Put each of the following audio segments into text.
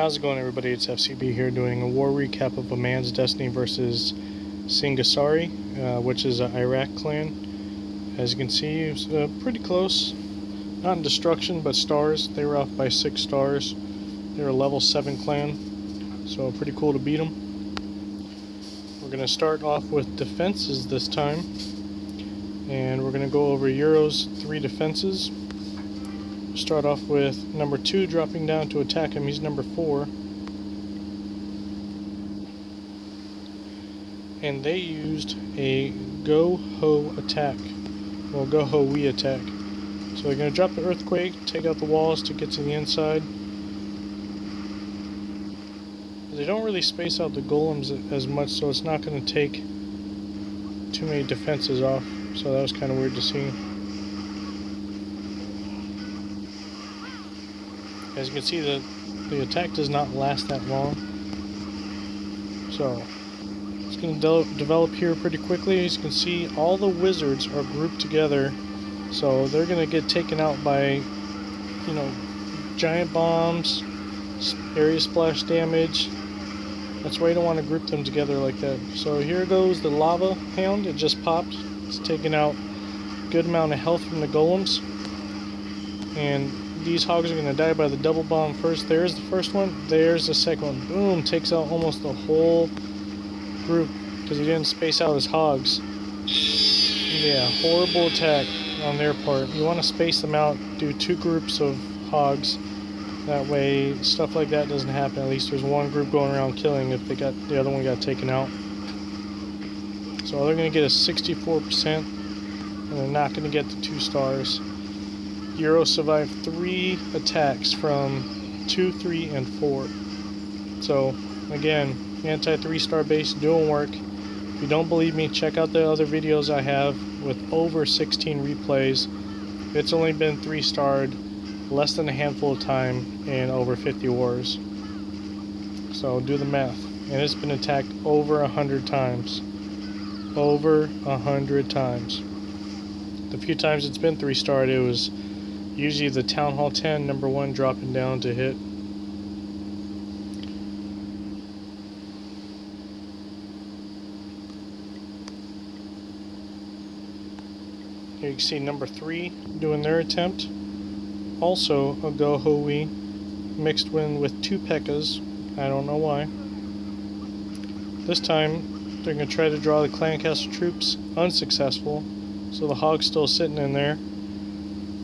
How's it going, everybody? It's FCB here doing a war recap of A Man's Destiny versus SINGHASARI, which is an Iraq clan. As you can see, it's pretty close. Not in destruction, but stars. They were off by 6 stars. They're a level 7 clan, so pretty cool to beat them. We're going to start off with defenses this time, and we're going to go over Euro's 3 defenses. Start off with number 2 dropping down to attack him. He's number 4. And they used a GoHo attack. Well, GoHo attack. So they're going to drop the earthquake, take out the walls to get to the inside. They don't really space out the golems as much, so it's not going to take too many defenses off. So that was kind of weird to see. As you can see, the attack does not last that long. So it's going to develop here pretty quickly. As you can see, all the wizards are grouped together. So they're going to get taken out by, giant bombs, area splash damage. That's why you don't want to group them together like that. So here goes the lava hound. It just popped. It's taking out a good amount of health from the golems. And these hogs are going to die by the double bomb first. There's the first one. There's the second one. Boom! Takes out almost the whole group because he didn't space out his hogs. Yeah, horrible attack on their part. You want to space them out, do 2 groups of hogs. That way stuff like that doesn't happen. At least there's one group going around killing if they got the other one got taken out. So they're going to get a 64%, and they're not going to get the 2 stars. Euro survived 3 attacks from 2, 3, and 4. So again, anti-3-star base doing work. If you don't believe me, check out the other videos I have with over 16 replays. It's only been 3-starred less than a handful of time in over 50 wars. So do the math. And it's been attacked over 100 times. Over 100 times. The few times it's been 3-starred, it was usually the Town Hall 10, number 1, dropping down to hit. Here you can see number 3 doing their attempt. Also a GoHo mixed in with 2 P.E.K.K.A.s. I don't know why. This time they're going to try to draw the clan castle troops. Unsuccessful. So the hog's still sitting in there.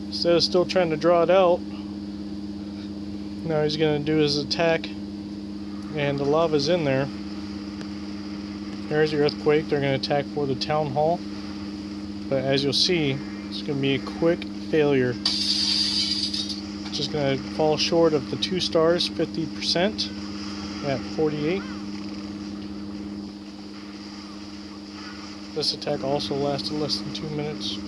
Instead of still trying to draw it out, now he's going to do his attack, and the lava's in there. There's the earthquake. They're going to attack for the town hall, but as you'll see, it's going to be a quick failure. Just going to fall short of the 2 stars, 50% at 48. This attack also lasted less than 2 minutes.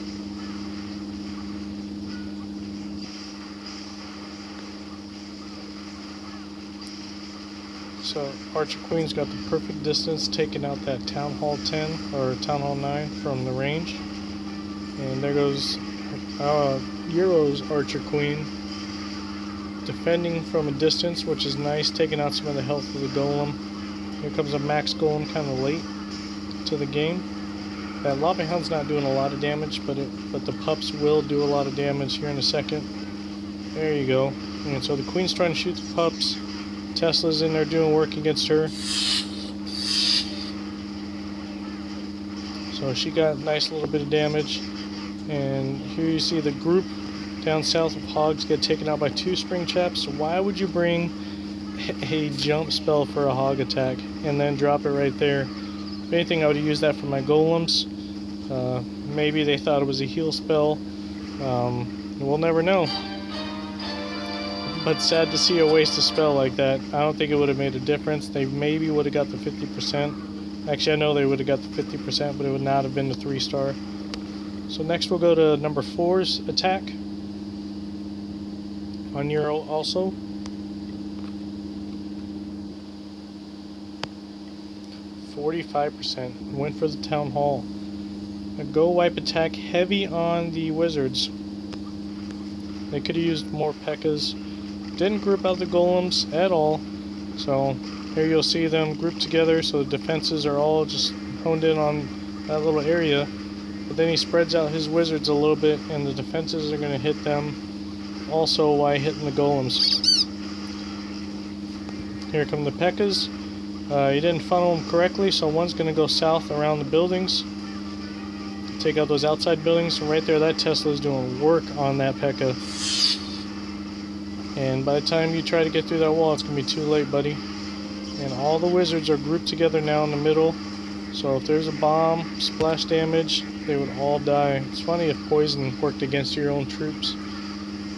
So Archer Queen's got the perfect distance, taking out that Town Hall 10 or Town Hall 9 from the range. And there goes Euro's Archer Queen, defending from a distance, which is nice, taking out some of the health of the golem. Here comes a max golem kind of late to the game. That lava hound's not doing a lot of damage, but the pups will do a lot of damage here in a second. There you go. And so the queen's trying to shoot the pups. Tesla's in there doing work against her. So she got a nice little bit of damage. And here you see the group down south of hogs get taken out by 2 spring chaps. Why would you bring a jump spell for a hog attack and then drop it right there? If anything, I would have used that for my golems. Maybe they thought it was a heal spell. We'll never know. But sad to see a waste a spell like that. I don't think it would have made a difference. They maybe would have got the 50%. Actually, I know they would have got the 50%, but it would not have been the 3-star. So next we'll go to number 4's attack. On Euro also. 45%. Went for the Town Hall. A GoWiPe attack heavy on the wizards. They could have used more P.E.K.K.A.s. Didn't group out the golems at all. So here you'll see them grouped together, so the defenses are all just honed in on that little area. But then he spreads out his wizards a little bit, and the defenses are going to hit them also while hitting the golems. Here come the P.E.K.K.A.s. He didn't funnel them correctly, so one's going to go south around the buildings. Take out those outside buildings, and right there that Tesla's doing work on that P.E.K.K.A. And by the time you try to get through that wall, it's going to be too late, buddy. And all the wizards are grouped together now in the middle. So if there's a bomb, splash damage, they would all die. It's funny if poison worked against your own troops.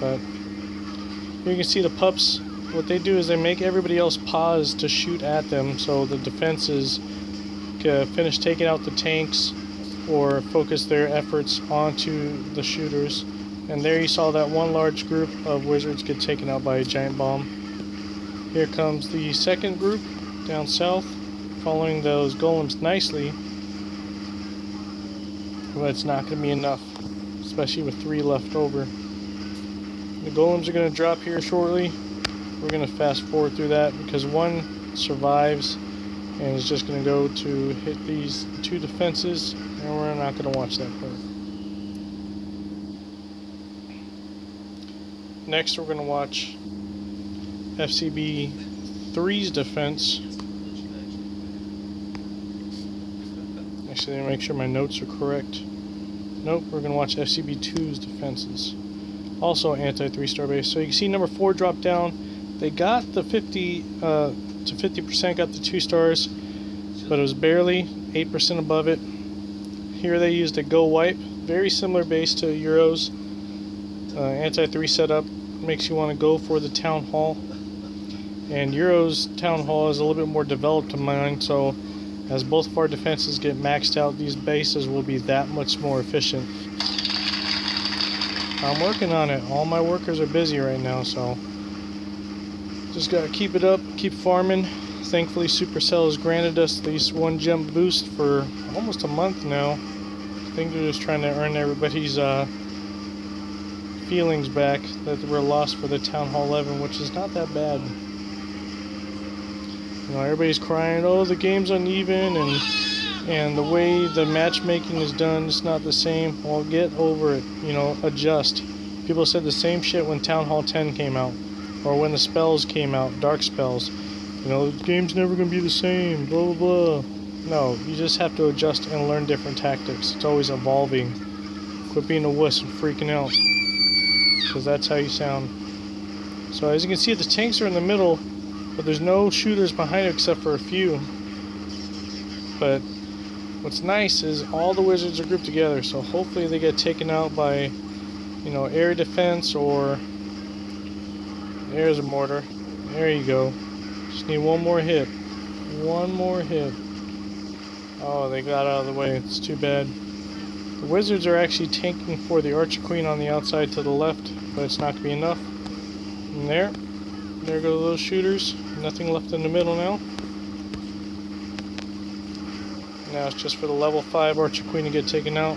But here you can see the pups. What they do is they make everybody else pause to shoot at them, so the defenses can finish taking out the tanks or focus their efforts onto the shooters. And there you saw that one large group of wizards get taken out by a giant bomb. Here comes the second group down south, following those golems nicely. But it's not going to be enough, especially with 3 left over. The golems are going to drop here shortly. We're going to fast forward through that because one survives and is just going to go to hit these 2 defenses, and we're not going to watch that part. Next, we're going to watch FCB 3's defense. Actually, let me make sure my notes are correct. Nope, we're going to watch FCB 2's defenses. Also anti 3-star base. So you can see number 4 dropped down. They got the 50 to 50%, got the 2 stars, but it was barely 8% above it. Here they used a GoWiPe, very similar base to Euro's. Anti-3 setup makes you want to go for the Town Hall. And Euro's Town Hall is a little bit more developed than mine, so as both of our defenses get maxed out, these bases will be that much more efficient. I'm working on it. All my workers are busy right now, so just gotta keep it up, keep farming. Thankfully, Supercell has granted us these 1 gem boost for almost a month now. I think they're just trying to earn everybody's feelings back that were lost for the Town Hall 11, which is not that bad. You know, everybody's crying, oh, the game's uneven, and the way the matchmaking is done is not the same. Well, get over it. You know, adjust. People said the same shit when Town Hall 10 came out, or when the spells came out, dark spells. You know, the game's never gonna be the same, blah blah blah. No, you just have to adjust and learn different tactics. It's always evolving. Quit being a wuss and freaking out, because that's how you sound. So as you can see, the tanks are in the middle, but there's no shooters behind it except for a few. But what's nice is all the wizards are grouped together, so hopefully they get taken out by, you know, air defense, or there's a mortar. There you go. Just need one more hit. One more hit. Oh, they got out of the way. It's too bad. The wizards are actually tanking for the Archer Queen on the outside to the left, but it's not going to be enough. And there go those shooters. Nothing left in the middle now. Now it's just for the level 5 Archer Queen to get taken out.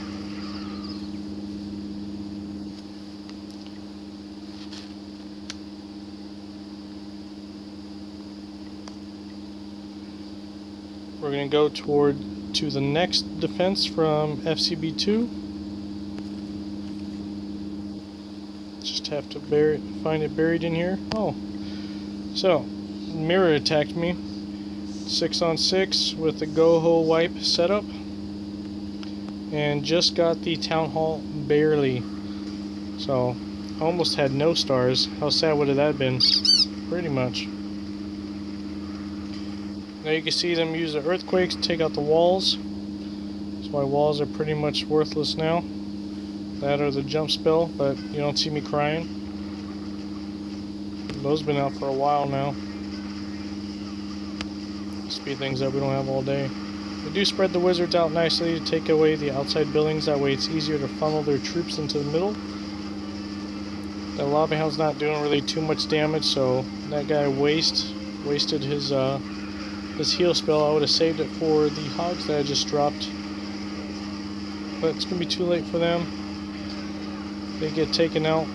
We're going to go to the next defense from FCB2. Just have to find it buried in here. Oh, so Mirror attacked me. 6-on-6 with the GoWiPe setup, and just got the Town Hall barely. So almost had no stars. How sad would have that been? Pretty much. Now you can see them use the earthquakes to take out the walls. So my walls are pretty much worthless now. That or the jump spell, but you don't see me crying. Those have been out for a while now. Speed things up, we don't have all day. They do spread the wizards out nicely to take away the outside buildings. That way it's easier to funnel their troops into the middle. The lava hound's not doing really too much damage, so that guy wasted his heal spell. I would have saved it for the hogs that I just dropped, but it's gonna be too late for them. They get taken out,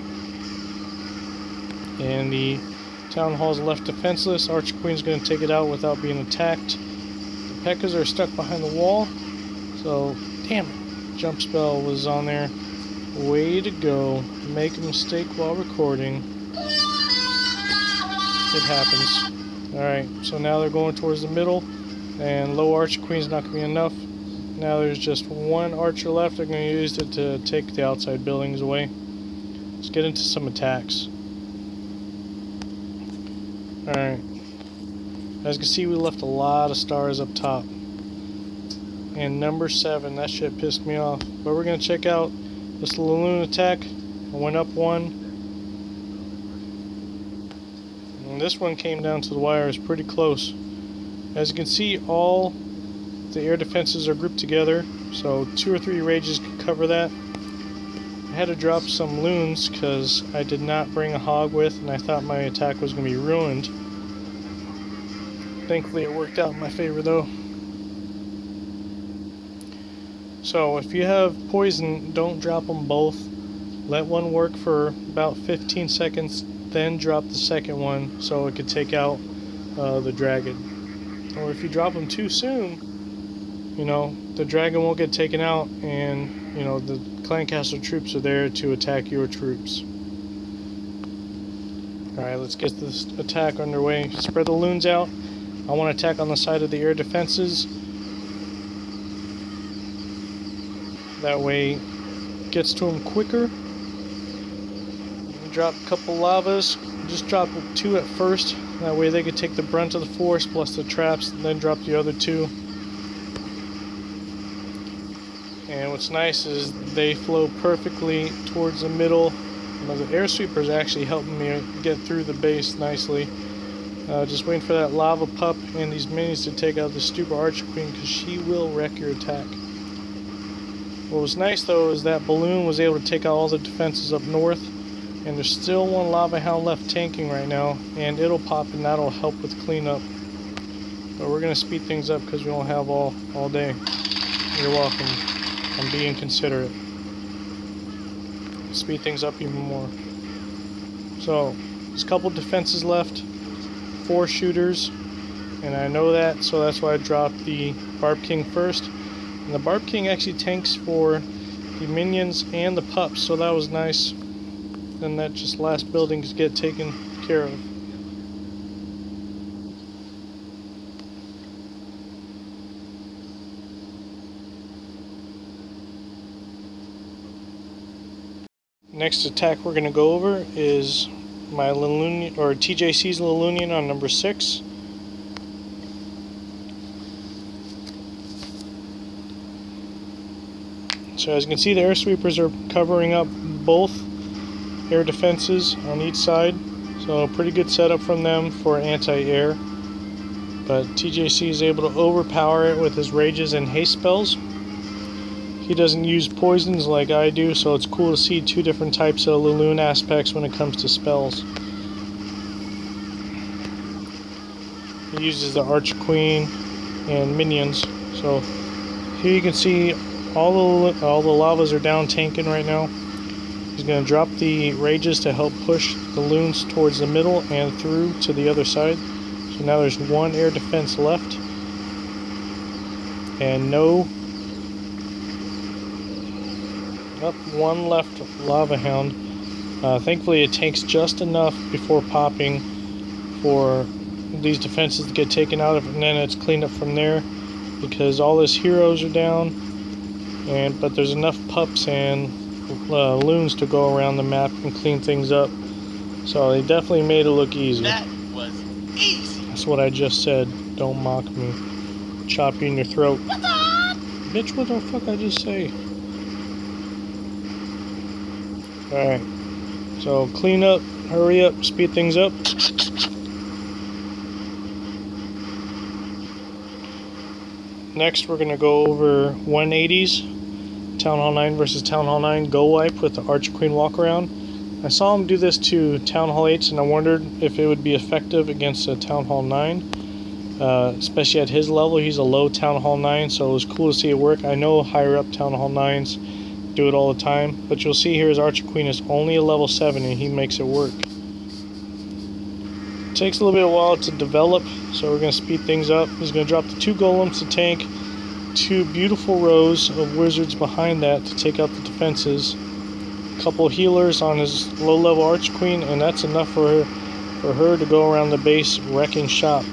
and the Town Hall's left defenseless. Archer Queen's going to take it out without being attacked. The P.E.K.K.A.s are stuck behind the wall. So, damn it. Jump spell was on there. Way to go. Make a mistake while recording. It happens. Alright, so now they're going towards the middle. And low Archer Queen's not going to be enough. Now there's just one archer left. They're going to use it to take the outside buildings away. Let's get into some attacks. Alright. As you can see, we left a lot of stars up top. And number 7, that shit pissed me off. But we're going to check out this LaLoon attack. I went up one. And this one came down to the wire. It's pretty close. As you can see, all the air defenses are grouped together. So 2 or 3 rages could cover that. I had to drop some loons because I did not bring a hog with, and I thought my attack was going to be ruined. Thankfully it worked out in my favor though. So if you have poison, don't drop them both. Let one work for about 15 seconds, then drop the second one so it could take out the dragon. Or if you drop them too soon, you know, the dragon won't get taken out, and you know, the clan castle troops are there to attack your troops. Alright, let's get this attack underway. Spread the loons out. I want to attack on the side of the air defenses. That way it gets to them quicker. Drop a couple lavas. Just drop 2 at first. That way they could take the brunt of the force plus the traps, and then drop the other 2. And what's nice is they flow perfectly towards the middle. The air sweepers actually helping me get through the base nicely. Just waiting for that lava pup and these minis to take out the stupid Archer Queen, because she will wreck your attack. What was nice though is that balloon was able to take out all the defenses up north, and there's still one lava hound left tanking right now, and it'll pop and that'll help with cleanup. But we're going to speed things up because we don't have all day. You're welcome. I'm being considerate. Speed things up even more. So, there's a couple defenses left. 4 shooters. And I know that, so that's why I dropped the Barb King first. And the Barb King actually tanks for the minions and the pups, so that was nice. Then that just last building could get taken care of. Next attack we're going to go over is my LaLoon, or TJC's LaLoonian on number 6. So as you can see, the air sweepers are covering up both air defenses on each side. So pretty good setup from them for anti-air. But TJC is able to overpower it with his rages and haste spells. He doesn't use poisons like I do, so it's cool to see 2 different types of LaLoon aspects when it comes to spells. He uses the Archer Queen and minions. So here you can see all the lavas are down tanking right now. He's going to drop the rages to help push the loons towards the middle and through to the other side. So now there's 1 air defense left. And no... Up 1 left lava hound. Thankfully it takes just enough before popping for these defenses to get taken out of it, and then it's cleaned up from there, because all his heroes are down, but there's enough pups and loons to go around the map and clean things up. So they definitely made it look easy. That was easy. That's what I just said. Don't mock me. Chop you in your throat. Bitch, what the fuck I just say? Alright, so clean up, hurry up, speed things up. Next we're going to go over 180s, Town Hall 9 versus Town Hall 9 GoWiPe with the Archer Queen walk around. I saw him do this to Town Hall 8s, and I wondered if it would be effective against a Town Hall 9. Especially at his level, he's a low Town Hall 9, so it was cool to see it work. I know higher up Town Hall 9s do it all the time, but you'll see here his Archer Queen is only a level 7 and he makes it work. takes a little bit of a while to develop, so we're going to speed things up. He's going to drop the 2 golems to tank, 2 beautiful rows of wizards behind that to take out the defenses, a couple healers on his low-level Arch Queen, and that's enough for her to go around the base wrecking shop.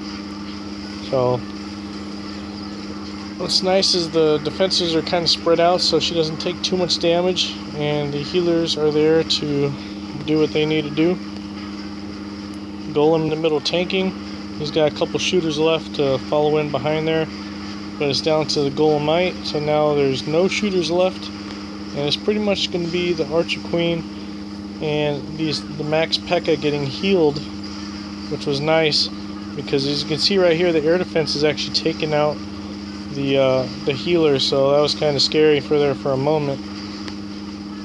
So what's nice is the defenses are kind of spread out, so she doesn't take too much damage, and the healers are there to do what they need to do. Golem in the middle tanking. He's got a couple shooters left to follow in behind there, but it's down to the Golemite, so now there's no shooters left, and it's pretty much going to be the Archer Queen and the Max P.E.K.K.A getting healed, which was nice, because as you can see right here, the air defense is actually taking out the healer, so that was kind of scary for a moment.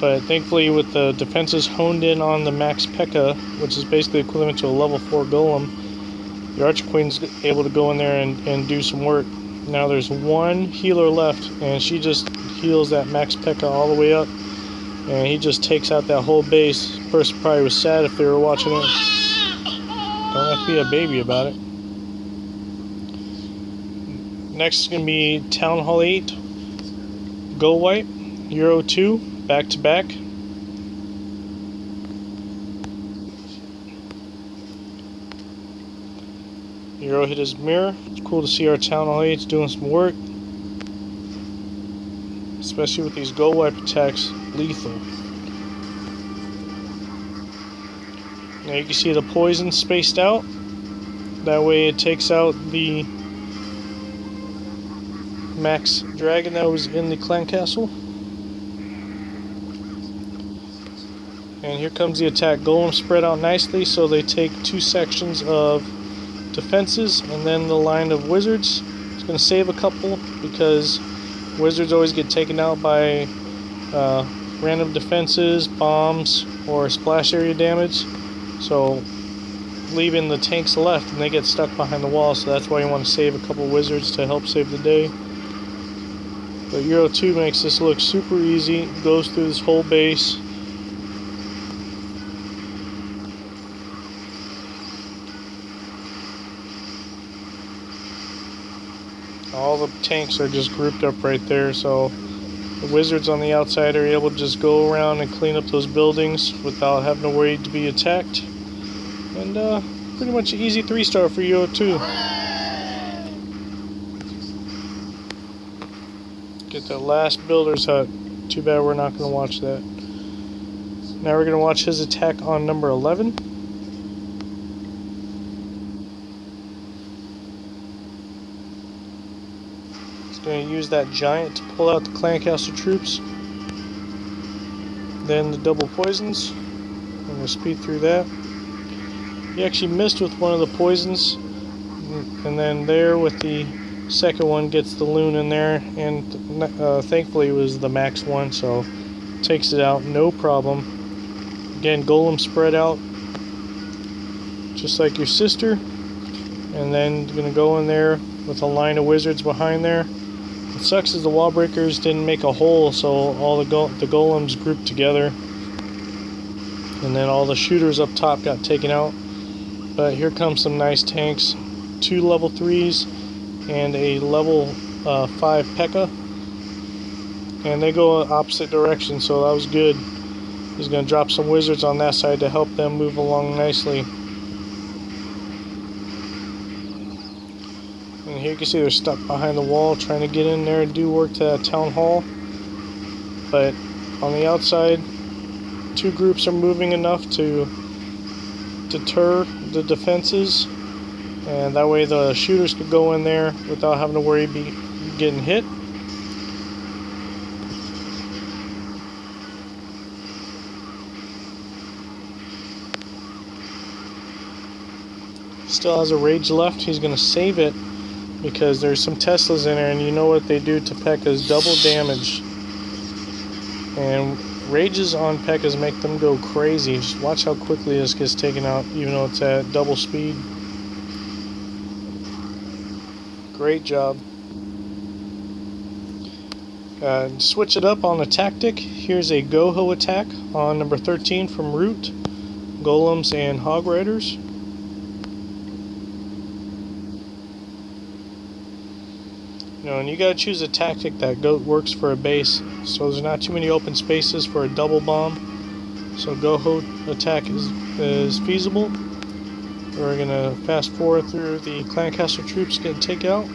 But thankfully, with the defenses honed in on the Max P.E.K.K.A, which is basically equivalent to a level 4 golem, the Archer Queen's able to go in there and do some work. Now there's 1 healer left, and she just heals that Max P.E.K.K.A all the way up, and he just takes out that whole base. The person probably was sad if they were watching it. Don't have to be a baby about it. Next is going to be Town Hall 8 GoWiPe Euro 2 back to back. Euro hit his mirror. It's cool to see our Town Hall 8's doing some work, especially with these GoWiPe attacks. Lethal. Now you can see the poison spaced out. That way it takes out the Max Dragon that was in the clan castle. And here comes the attack. Golem spread out nicely, so they take 2 sections of defenses and then the line of wizards. It's going to save a couple because wizards always get taken out by random defenses, bombs, or splash area damage. So leaving the tanks left and they get stuck behind the wall, so that's why you want to save a couple wizards to help save the day. But Euro 2 makes this look super easy. Goes through this whole base. All the tanks are just grouped up right there, so the wizards on the outside are able to just go around and clean up those buildings without having to worry to be attacked. And pretty much an easy 3-star for Euro 2. Get that last builder's hut. Too bad we're not going to watch that. Now we're going to watch his attack on number 11. He's going to use that giant to pull out the clan castle troops. Then the double poisons. I'm going to speed through that. He actually missed with one of the poisons, and then there with the second one gets the loon in there, and thankfully it was the max one, so takes it out no problem. Again, golem spread out just like your sister, and then you're gonna go in there with a line of wizards behind there. What sucks is the wall breakers didn't make a hole, so all the golems grouped together, and then all the shooters up top got taken out. But here comes some nice tanks, 2 level 3s and a level 5 P.E.K.K.A. And they go opposite direction, so that was good. He's going to drop some wizards on that side to help them move along nicely. And here you can see they're stuck behind the wall trying to get in there and do work to that town hall. But on the outside, 2 groups are moving enough to deter the defenses, and that way the shooters could go in there without having to worry about getting hit. Still has a rage left. He's going to save it because there's some Teslas in there, and you know what they do to P.E.K.K.As: double damage. And rages on P.E.K.K.As make them go crazy. Just watch how quickly this gets taken out, even though it's at double speed. Great job. Switch it up on the tactic. Here's a GoHo attack on number 13 from Root, Golems and Hog Riders. and you gotta choose a tactic that works for a base, so there's not too many open spaces for a double bomb. So GoHo attack is feasible. We're gonna fast forward through the clan castle troops getting taken out.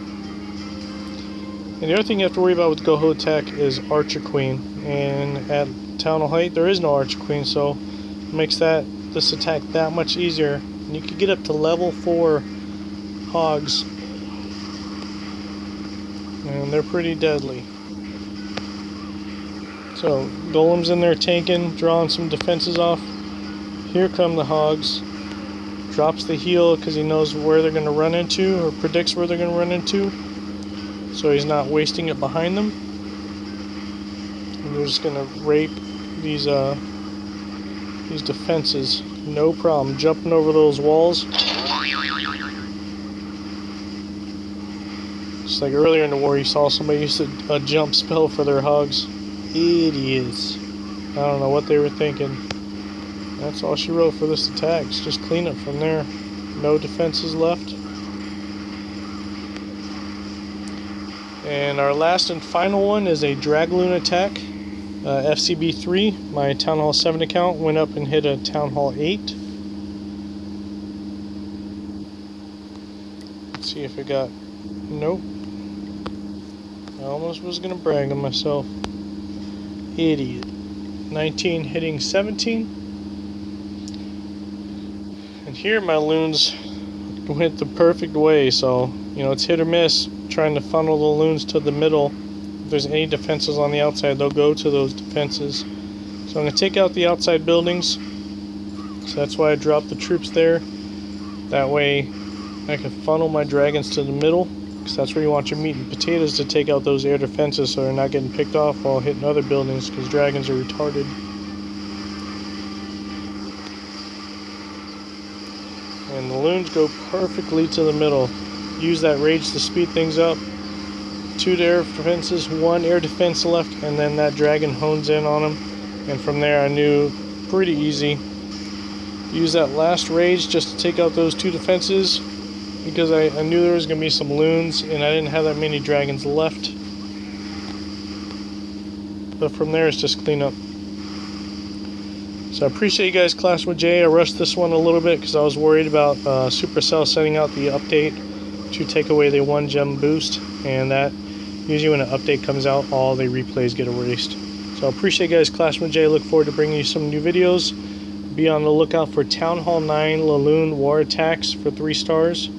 And the other thing you have to worry about with GoHo attack is Archer Queen. And at Town Hall height there is no Archer Queen, so it makes this attack that much easier. And you can get up to level 4 hogs, and they're pretty deadly. So Golem's in there tanking, drawing some defenses off. Here come the hogs. Drops the heal because he knows where they're going to run into, or predicts where they're going to run into, so he's not wasting it behind them. And they're just going to rape these defenses, no problem, jumping over those walls. Just like earlier in the war, you saw somebody use a jump spell for their hogs. Idiots. I don't know what they were thinking. That's all she wrote for this attack. It's just clean up from there. No defenses left. And our last and final one is a DragOon attack. FCB3, my Town Hall 7 account, went up and hit a Town Hall 8. Let's see if it got... Nope. I almost was going to brag on myself. Idiot. 19 hitting 17. And here my loons went the perfect way, so it's hit or miss trying to funnel the loons to the middle. If there's any defenses on the outside, they'll go to those defenses. So I'm going to take out the outside buildings, so that's why I dropped the troops there. That way I can funnel my dragons to the middle, because that's where you want your meat and potatoes, to take out those air defenses so they're not getting picked off while hitting other buildings, because dragons are retarded. And the loons go perfectly to the middle. Use that rage to speed things up. 2 air defenses, 1 air defense left, and then that dragon hones in on them. And from there I knew pretty easy. Use that last rage just to take out those 2 defenses, because I knew there was going to be some loons and I didn't have that many dragons left. But from there it's just clean up. So I appreciate you guys clashing with Jay. I rushed this one a little bit because I was worried about Supercell sending out the update to take away the 1 gem boost, and that usually when an update comes out, all the replays get erased. So I appreciate you guys clashing with Jay. Look forward to bringing you some new videos. Be on the lookout for Town Hall 9 LaLoon war attacks for 3 stars.